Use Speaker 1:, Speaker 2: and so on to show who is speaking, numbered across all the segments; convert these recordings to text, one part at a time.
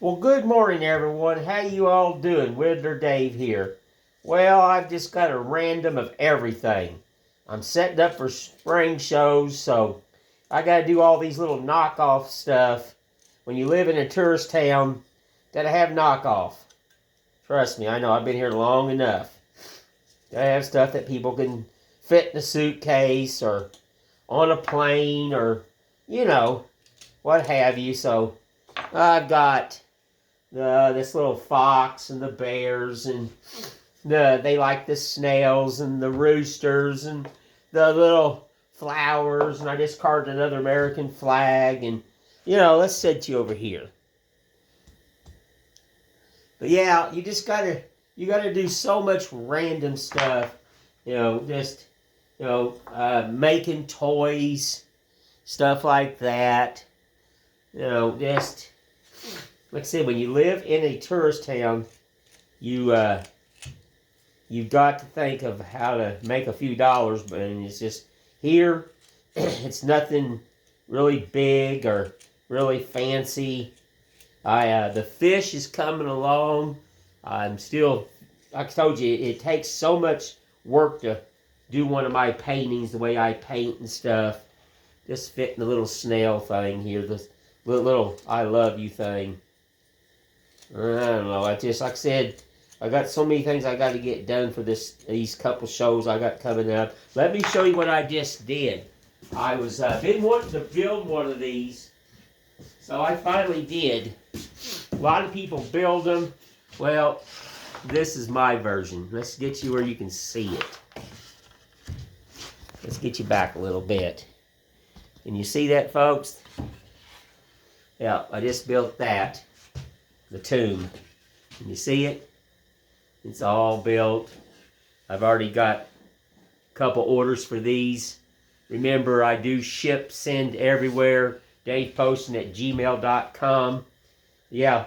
Speaker 1: Well, good morning, everyone. How you all doing? Widdler Dave here. Well, I've just got a random of everything. I'm setting up for spring shows, so I got to do all these little knockoff stuff. When you live in a tourist town, gotta have knockoff. Trust me, I know. I've been here long enough. Gotta have stuff that people can fit in a suitcase or on a plane or, you know, what have you. So I've got this little fox and the bears and they like the snails and the roosters and the little flowers, and I just carved another American flag, and let's set you over here. But yeah, you gotta do so much random stuff, making toys, stuff like that. Just like I said, when you live in a tourist town, you've got to think of how to make a few dollars, but it's just here. It's nothing really big or really fancy. The fish is coming along. I'm still, like I told you, it takes so much work to do one of my paintings the way I paint and stuff. Just fitting the little snail thing here, this little I love you thing. I don't know. I just, like I said, I got so many things I got to get done for these couple shows I got coming up. Let me show you what I just did. I was been wanting to build one of these, so I finally did. A lot of people build them. Well, this is my version. Let's get you where you can see it. Let's get you back a little bit. Can you see that, folks? Yeah, I just built that. The tomb. Can you see it? It's all built. I've already got a couple orders for these. Remember, I do ship, send everywhere. DavePoston@gmail.com. Yeah,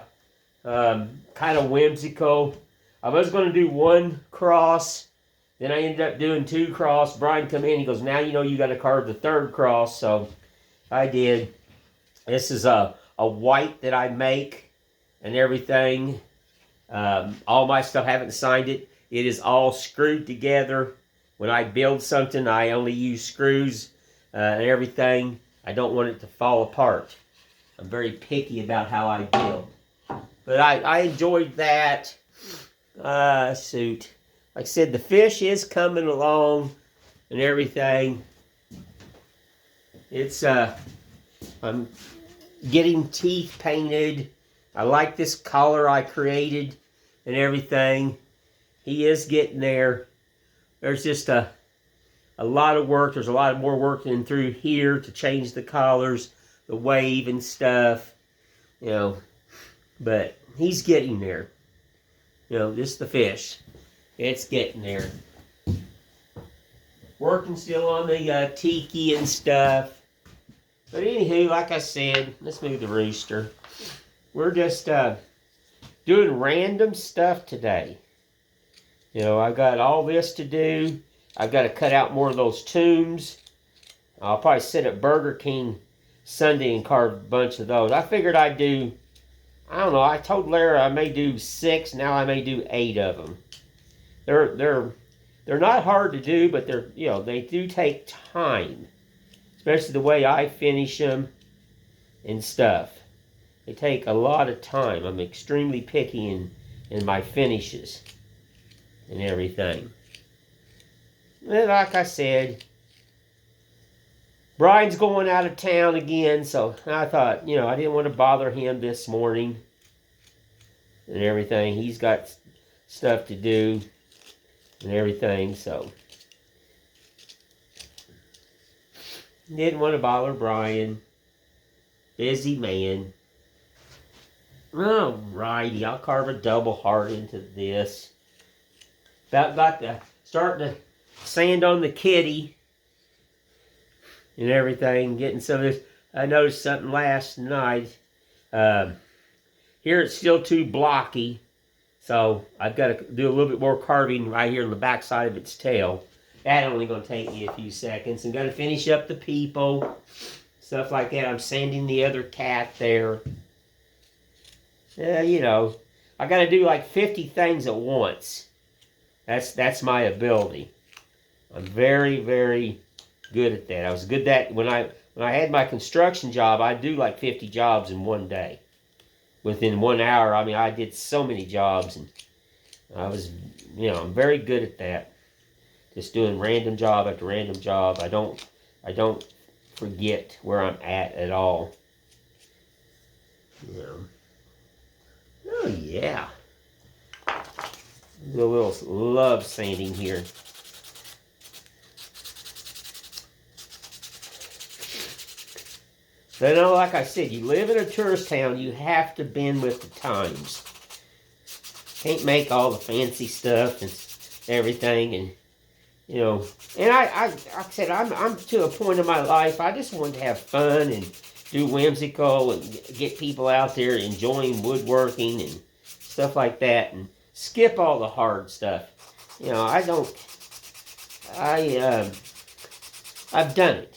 Speaker 1: kind of whimsical. I was going to do one cross. Then I ended up doing two cross. Brian come in. He goes, now you know you got to carve the third cross. So I did. This is a white that I make and everything. All my stuff, haven't signed it. It is all screwed together. When I build something, I only use screws and everything. I don't want it to fall apart. I'm very picky about how I build. But I enjoyed that suit. Like I said, the fish is coming along and everything. It's, I'm getting teeth painted. I like this collar I created and everything. He is getting there. There's just a lot of work. There's a lot more work in through here to change the collars, the wave and stuff. But he's getting there. Just the fish. It's getting there. Working still on the tiki and stuff. But anywho, like I said, let's move the rooster. We're just doing random stuff today. I've got all this to do. I've got to cut out more of those tombs. I'll probably sit at Burger King Sunday and carve a bunch of those. I figured I'd do, I don't know, I told Lara I may do 6, now I may do 8 of them. They're not hard to do, but they do take time. Especially the way I finish them and stuff. They take a lot of time. I'm extremely picky in my finishes and everything. And like I said, Brian's going out of town again, so I thought, I didn't want to bother him this morning and everything. He's got stuff to do and everything, so didn't want to bother Brian. Busy man. Alrighty, I'll carve a double heart into this. About got to start to sand on the kitty and everything. Getting some of this. I noticed something last night. Here it's still too blocky. So I've got to do a little bit more carving right here on the back side of its tail. That's only going to take me a few seconds. And got to finish up the people. Stuff like that. I'm sanding the other cat there. You know, I got to do like 50 things at once. That's my ability. I'm very, very good at that. I was good at that when I had my construction job. I'd do like 50 jobs in one day. Within 1 hour, I mean, I did so many jobs, and I was, I'm very good at that. Just doing random job after random job. I don't forget where I'm at all. Oh yeah. A little love sanding here. So, like I said, you live in a tourist town, you have to bend with the times. Can't make all the fancy stuff and everything, and and I like I said, I'm to a point in my life, I just want to have fun and do whimsical and get people out there enjoying woodworking and stuff like that, and skip all the hard stuff. I've done it.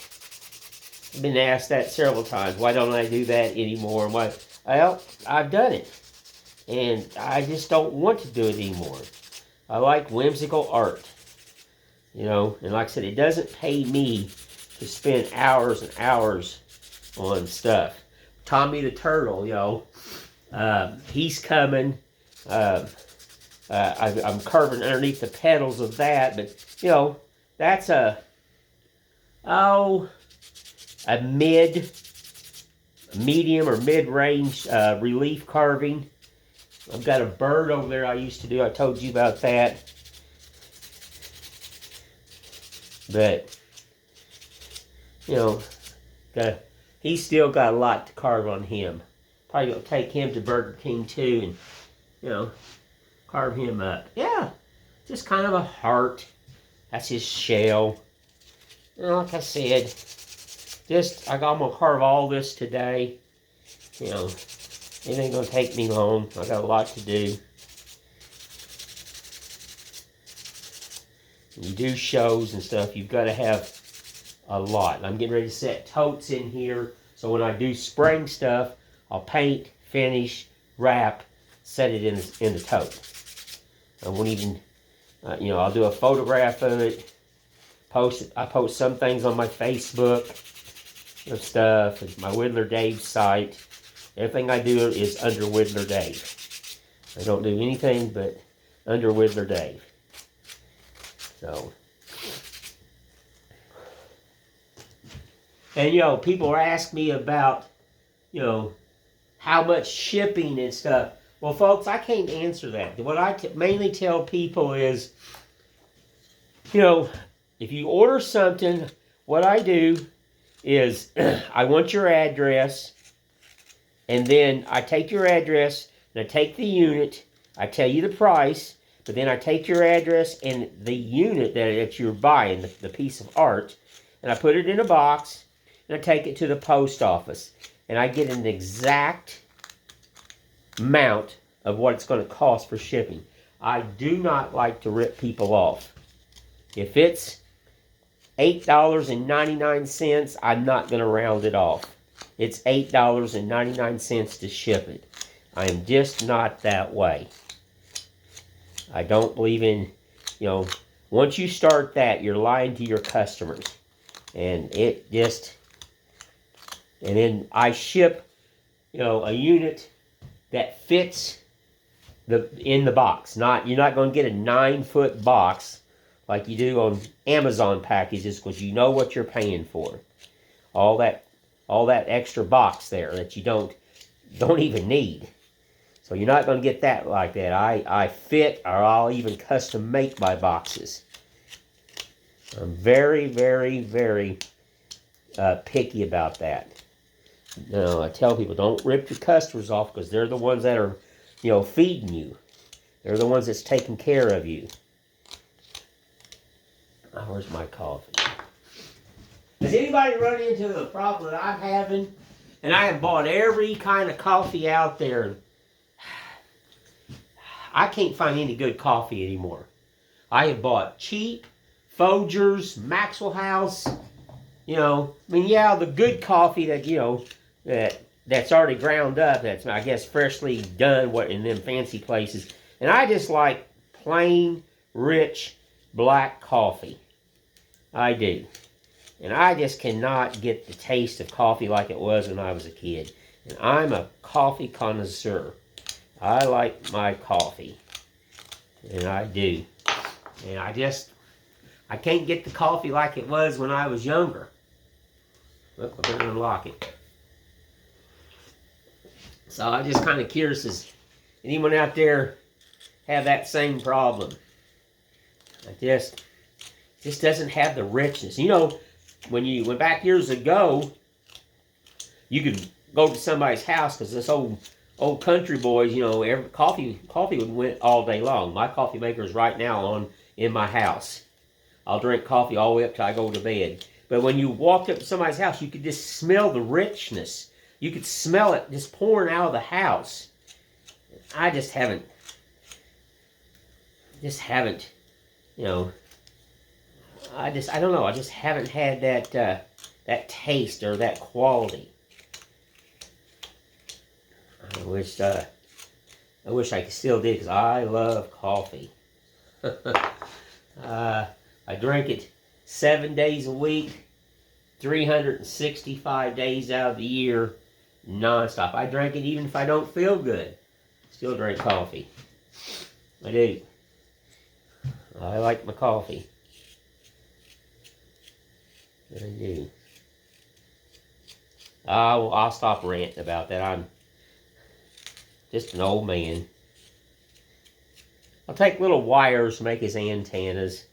Speaker 1: I've been asked that several times. Why don't I do that anymore? Well, I've done it, and I just don't want to do it anymore. I like whimsical art. And like I said, it doesn't pay me to spend hours and hours on stuff. Tommy the Turtle, he's coming. I'm carving underneath the petals of that, but that's a medium or mid-range relief carving. I've got a bird over there I used to do. I told you about that. But, he's still got a lot to carve on him. Probably going to take him to Burger King too and, carve him up. Yeah, just kind of a heart. That's his shell. Like I said, I'm going to carve all this today. It ain't going to take me long. I got a lot to do. When you do shows and stuff, you've got to have a lot. And I'm getting ready to set totes in here, so when I do spring stuff, I'll paint, finish, wrap, set it in the tote. I won't even, I'll do a photograph of it, post it. I post some things on my Facebook of stuff, and my Whittler Dave site. Everything I do is under Whittler Dave. I don't do anything but under Whittler Dave. So, and people are asking me about, how much shipping and stuff. Well, folks, I can't answer that. What I mainly tell people is, if you order something, what I do is I want your address, and then I take your address, and I take the unit, I tell you the price, but then I take your address and the unit that you're buying, the piece of art, and I put it in a box, and I take it to the post office, and I get an exact amount of what it's going to cost for shipping. I do not like to rip people off. If it's $8.99, I'm not going to round it off. It's $8.99 to ship it. I am just not that way. I don't believe in, once you start that, you're lying to your customers. And and then I ship, a unit that fits in the box. You're not going to get a 9-foot box like you do on Amazon packages, because you know what you're paying for. All that extra box there that you don't even need. So you're not going to get that like that. I fit, or I'll even custom make my boxes. I'm very, very, very picky about that. I tell people, don't rip your customers off, because they're the ones that are, feeding you. They're the ones that's taking care of you. Where's my coffee? Has anybody run into the problem that I'm having? And I have bought every kind of coffee out there. I can't find any good coffee anymore. I have bought cheap, Folgers, Maxwell House. The good coffee that, that that's already ground up. That's, I guess, freshly done. What in them fancy places. And I just like plain, rich, black coffee. I do. And I just cannot get the taste of coffee like it was when I was a kid. And I'm a coffee connoisseur. I like my coffee. And I do. And I can't get the coffee like it was when I was younger. Look, I better unlock it. So I'm just kind of curious, does anyone out there have that same problem? It just doesn't have the richness. You know, when you went back years ago, you could go to somebody's house, because this old country boys, you know, coffee would win all day long. My coffee maker is right now in my house. I'll drink coffee all the way up till I go to bed. But when you walked up to somebody's house, you could just smell the richness. You could smell it just pouring out of the house. I just haven't, you know, I don't know, I just haven't had that taste or that quality. I wish I still did, because I love coffee. I drink it 7 days a week, 365 days out of the year, nonstop. I drink it even if I don't feel good. Still drink coffee. I do. I like my coffee. I do. I'll stop ranting about that. I'm just an old man. I'll take little wires to make his antennas.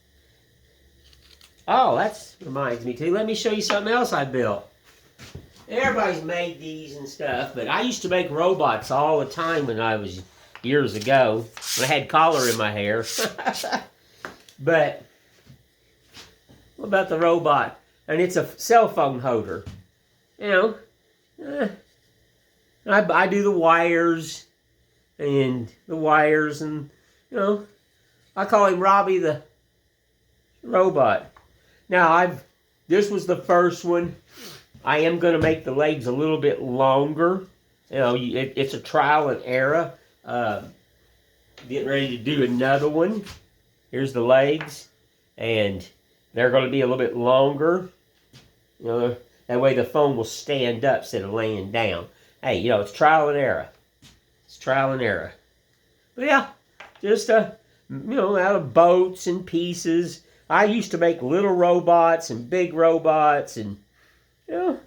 Speaker 1: Oh, that reminds me too. Let me show you something else I built. Everybody's made these and stuff, but I used to make robots all the time when I was years ago, when I had collar in my hair. But what about the robot? And it's a cell phone holder. You know, I do the wires, and you know, I call him Robbie the robot. Now, this was the first one. I am going to make the legs a little bit longer. You know, it's a trial and error. Getting ready to do another one. Here's the legs, and they're going to be a little bit longer. You know, that way the phone will stand up instead of laying down. Hey, you know, it's trial and error. It's trial and error. But yeah, just you know, out of boats and pieces. I used to make little robots and big robots, and you know,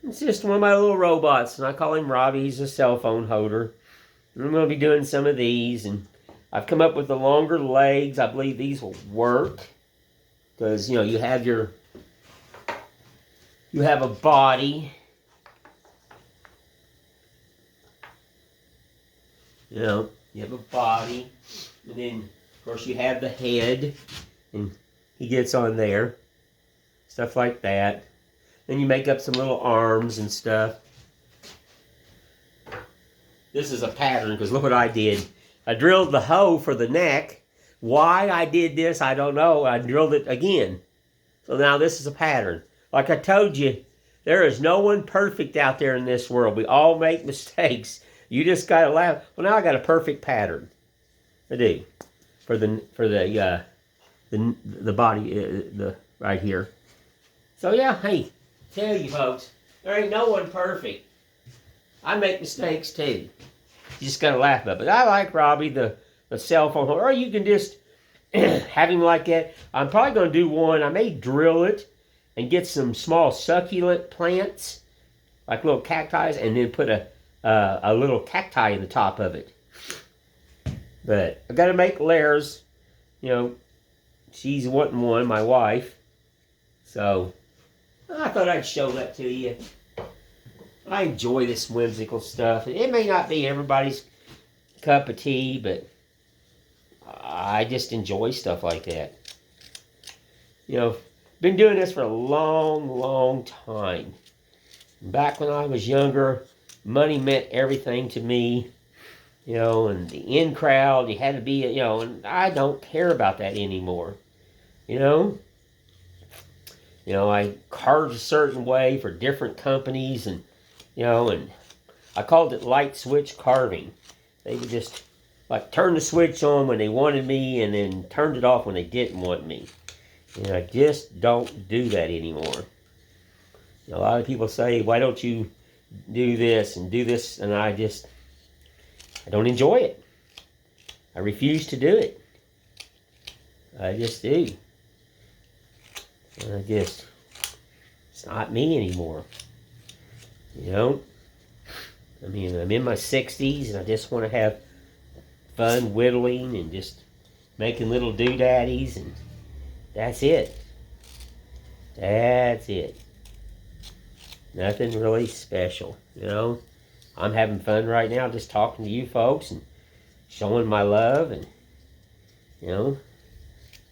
Speaker 1: it's just one of my little robots, and I call him Robbie. He's a cell phone holder. And I'm going to be doing some of these, and I've come up with the longer legs. I believe these will work, because you know, you have a body. You know, you have a body, and then of course you have the head, and he gets on there, stuff like that. Then you make up some little arms and stuff. This is a pattern, because look what I did. I drilled the hole for the neck. Why I did this, I don't know. I drilled it again. So now this is a pattern. Like I told you, there is no one perfect out there in this world. We all make mistakes. You just got to laugh. Well, now I got a perfect pattern. I do. For the body, right here. So yeah, hey, tell you folks, there ain't no one perfect. I make mistakes too. You just gotta laugh about it. But I like Robbie, the cell phone holder. Or you can just have him like that. I'm probably gonna do one. I may drill it and get some small succulent plants, like little cacti, and then put a little cacti in the top of it. But I gotta make layers. You know, she's wanting one, my wife. So I thought I'd show that to you. I enjoy this whimsical stuff. It may not be everybody's cup of tea, but I just enjoy stuff like that. You know, been doing this for a long, long time. Back when I was younger, money meant everything to me. You know, and the in crowd, you had to be, you know, and I don't care about that anymore. You know, I carved a certain way for different companies, and you know, and I called it light switch carving. They would just like turn the switch on when they wanted me and then turned it off when they didn't want me. And I just don't do that anymore. A lot of people say, why don't you do this and do this? And I don't enjoy it. I refuse to do it. I just do. It's not me anymore. You know? I mean, I'm in my 60s and I just want to have fun whittling and just making little doodaddies, and that's it. That's it. Nothing really special, you know. I'm having fun right now just talking to you folks and showing my love, and you know,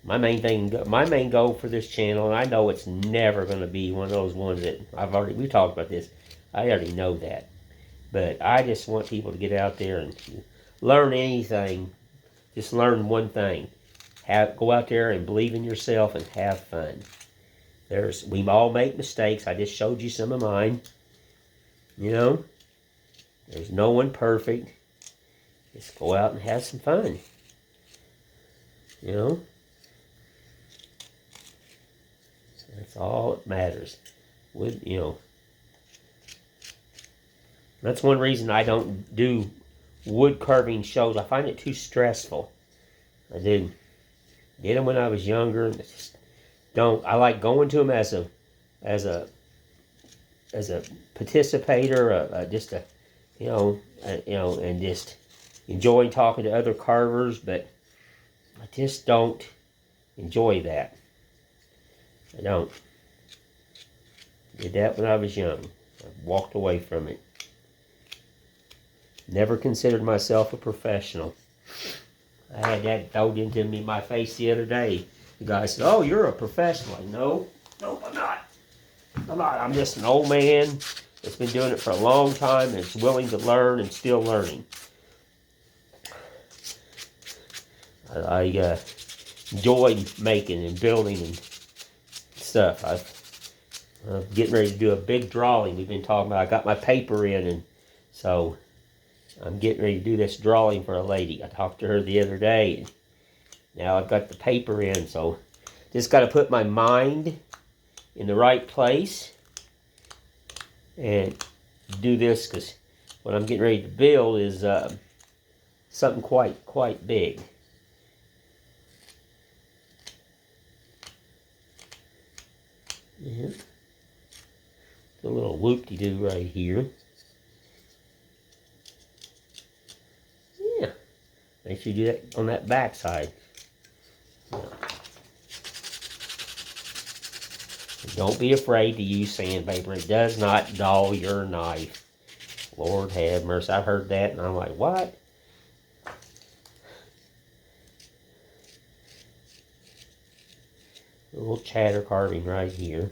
Speaker 1: my main goal for this channel, and I know it's never going to be one of those ones that we talked about this. I already know that. But I just want people to get out there and learn anything. Just learn one thing. Go out there and believe in yourself and have fun. We all make mistakes. I just showed you some of mine. You know, there's no one perfect. Just go out and have some fun. You know, that's all that matters. That's one reason I don't do wood carving shows. I find it too stressful. I did them when I was younger, and I like going to them as a participator, and just enjoying talking to other carvers, but I just don't enjoy that. I don't. Did that when I was young. I walked away from it. Never considered myself a professional. I had that thrown into my face the other day. The guy said, "Oh, you're a professional." No, I'm not. I'm just an old man that's been doing it for a long time and is willing to learn and still learning. I enjoy making and building and stuff. I'm getting ready to do a big drawing. We've been talking about. I got my paper in, and so I'm getting ready to do this drawing for a lady. I talked to her the other day. And now I've got the paper in, so just got to put my mind in the right place and do this, because what I'm getting ready to build is something quite big. Yeah. A little whoop-de-doo right here. Yeah. Make sure you do that on that back side. Yeah. Don't be afraid to use sandpaper. It does not dull your knife. Lord have mercy. I've heard that and I'm like, what? A little chatter carving right here.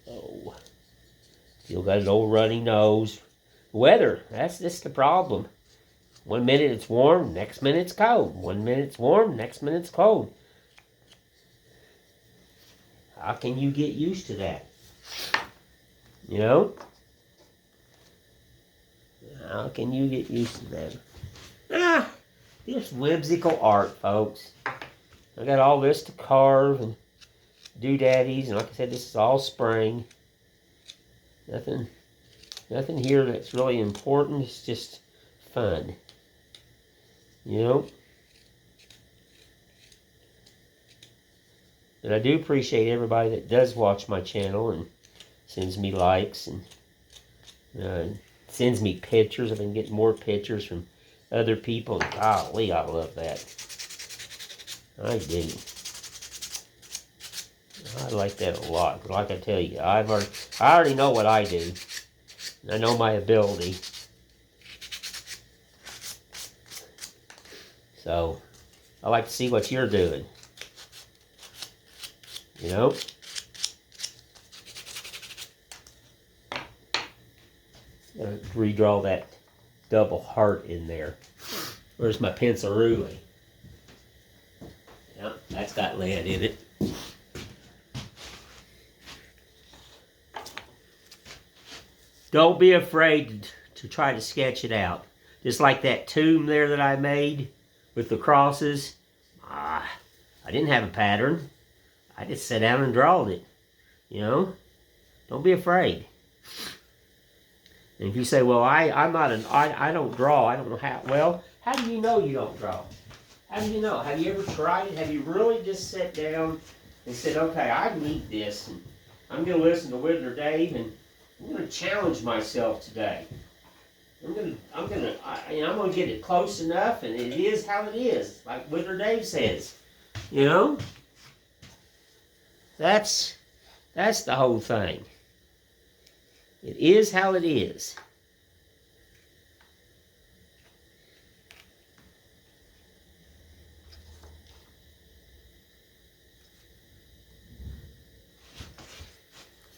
Speaker 1: Oh, still got an old runny nose. Weather, that's just the problem. 1 minute it's warm, next minute it's cold. 1 minute it's warm, next minute it's cold. How can you get used to that? You know? How can you get used to that? Just whimsical art, folks. I got all this to carve and doodaddies, and like I said, this is all spring. Nothing here that's really important. It's just fun. You know? And I do appreciate everybody that does watch my channel and sends me likes and sends me pictures. I've been getting more pictures from other people. Golly, I love that. I do. I like that a lot. Like I tell you, I already know what I do. I know my ability. So, I like to see what you're doing. You know? Redraw that double heart in there. Where's my pencil ruling? Yep, that's got lead in it. Don't be afraid to try to sketch it out. Just like that tomb there that I made with the crosses. I didn't have a pattern. I just sat down and drawed it. You know? Don't be afraid. And if you say, well, I don't draw, I don't know how. Well, how do you know you don't draw? How do you know? Have you ever tried it? Have you really just sat down and said, okay, I need this, and I'm going to listen to Whittler Dave, and I'm going to challenge myself today. I'm going to get it close enough, and it is how it is, like Whittler Dave says. You know? That's the whole thing. It is how it is.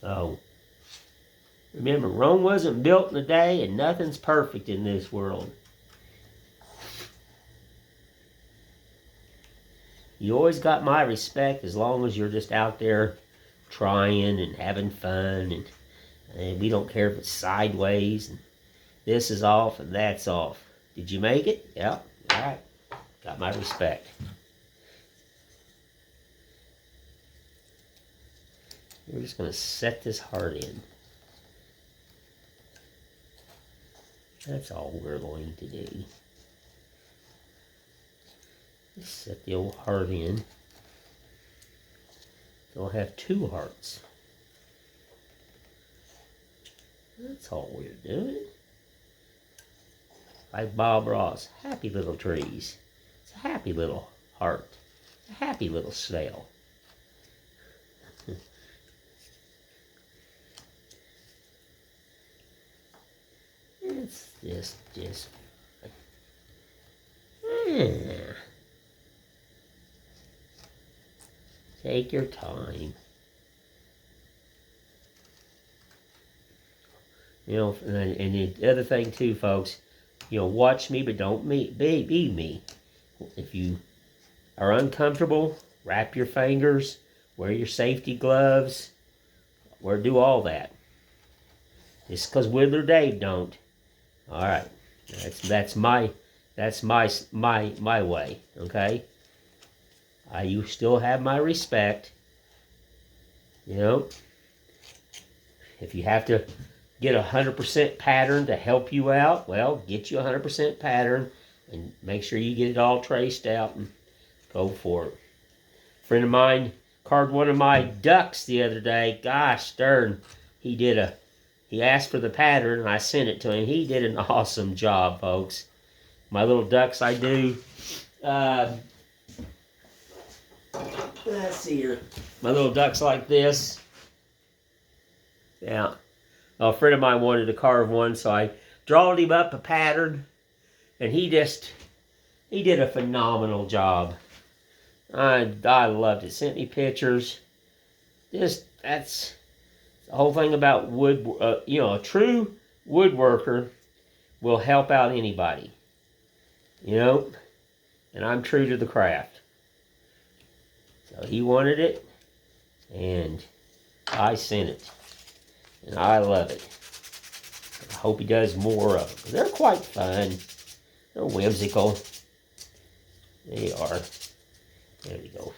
Speaker 1: So, remember, Rome wasn't built in a day, and nothing's perfect in this world. You always got my respect as long as you're just out there trying and having fun, and we don't care if it's sideways, and this is off and that's off. Did you make it? Yep. All right. Got my respect. We're just going to set this heart in. That's all we're going to do. Just set the old heart in. We'll have two hearts. That's all we're doing. Like Bob Ross, happy little trees. It's a happy little heart. It's a happy little snail. It's just take your time. You know, and the other thing too, folks, you know, watch me, but don't be me. If you are uncomfortable, wrap your fingers, wear your safety gloves, do all that. Just because Whittler Dave don't. All right, that's my way. Okay. You still have my respect. You know, if you have to get 100% pattern to help you out, well, get you 100% pattern and make sure you get it all traced out and go for it. A friend of mine carved one of my ducks the other day. Gosh darn, he asked for the pattern and I sent it to him. He did an awesome job, folks. My little ducks I do, let's see here. My little ducks like this. Yeah. A friend of mine wanted to carve one, so I drawed him up a pattern, and he did a phenomenal job. I loved it. Sent me pictures. That's the whole thing about wood. You know, a true woodworker will help out anybody. You know, and I'm true to the craft. So he wanted it, and I sent it. And I love it. I hope he does more of them, because they're quite fun. They're whimsical. They are. There we go.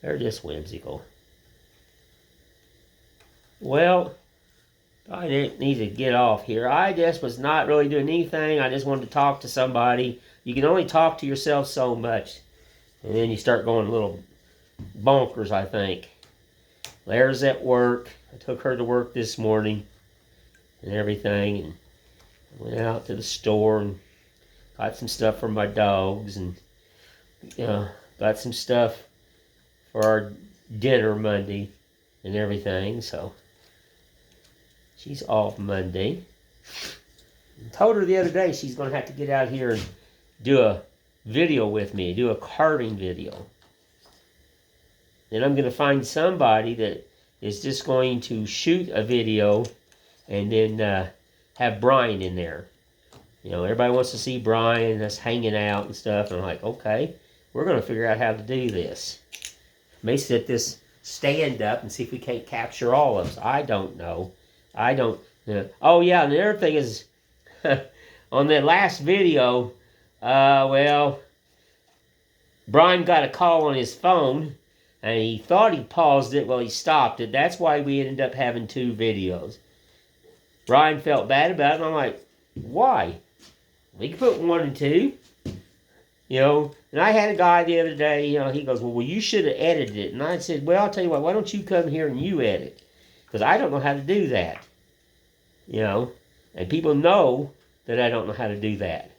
Speaker 1: They're just whimsical. Well, I didn't need to get off here. I just was not really doing anything. I just wanted to talk to somebody. You can only talk to yourself so much. And then you start going a little bonkers, I think. Claire's at work. I took her to work this morning and everything, and I went out to the store and got some stuff for my dogs, and got some stuff for our dinner Monday and everything. So she's off Monday. I told her the other day she's going to have to get out here and do a video with me, do a carving video. Then I'm going to find somebody that is just going to shoot a video and then have Brian in there. You know, everybody wants to see Brian, us hanging out and stuff. And I'm like, okay, we're going to figure out how to do this. May set this stand up and see if we can't capture all of us. I don't know. Yeah. Oh, yeah, and the other thing is, on that last video, well, Brian got a call on his phone, and he thought he paused it. Well, he stopped it. That's why we ended up having 2 videos. Brian felt bad about it, and I'm like, why? We can put 1 and 2. You know, and I had a guy the other day, you know, he goes, well, you should have edited it. And I said, well, I'll tell you what, why don't you come here and you edit? Because I don't know how to do that. You know, and people know that I don't know how to do that.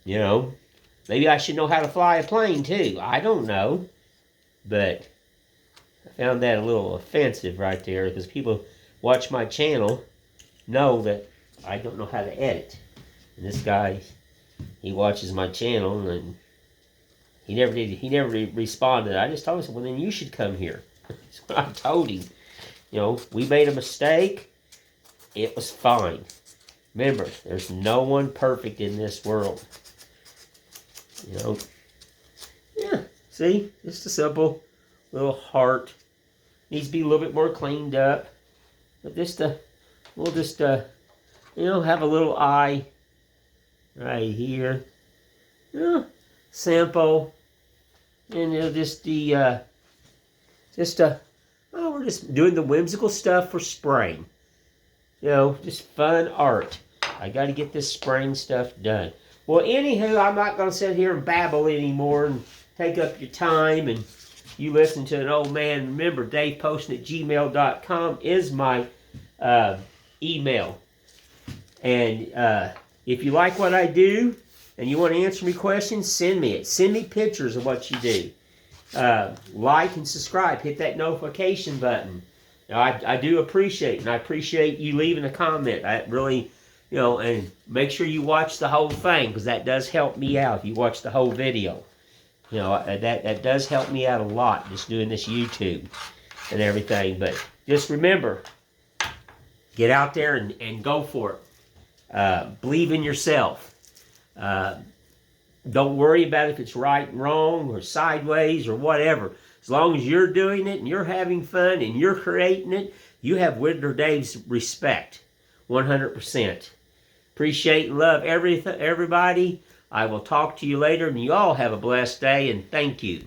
Speaker 1: You know, maybe I should know how to fly a plane too. I don't know. But I found that a little offensive right there, because people watch my channel know that I don't know how to edit. And this guy, he watches my channel, and he never responded. I just told him, well, then you should come here. That's what I told him. You know, we made a mistake. It was fine. Remember, there's no one perfect in this world. You know, yeah, see, just a simple little heart. Needs to be a little bit more cleaned up. But just we'll just, you know, have a little eye right here. Yeah, simple. And it'll just be, oh, we're just doing the whimsical stuff for spring. You know, just fun art. I got to get this spring stuff done. Well, anywho, I'm not going to sit here and babble anymore and take up your time and you listen to an old man. Remember, DavePoston@gmail.com is my email. And if you like what I do and you want to answer me questions, send me it. Send me pictures of what you do. Like and subscribe. Hit that notification button. Now, I do appreciate it, and I appreciate you leaving a comment. I really, you know, and make sure you watch the whole thing, because that does help me out if you watch the whole video. You know, that does help me out a lot, just doing this YouTube and everything. But just remember, get out there and go for it. Believe in yourself. Don't worry about if it's right and wrong or sideways or whatever. As long as you're doing it and you're having fun and you're creating it, you have Whittler Dave's respect, 100%. Appreciate and love everybody. I will talk to you later, and you all have a blessed day, and thank you.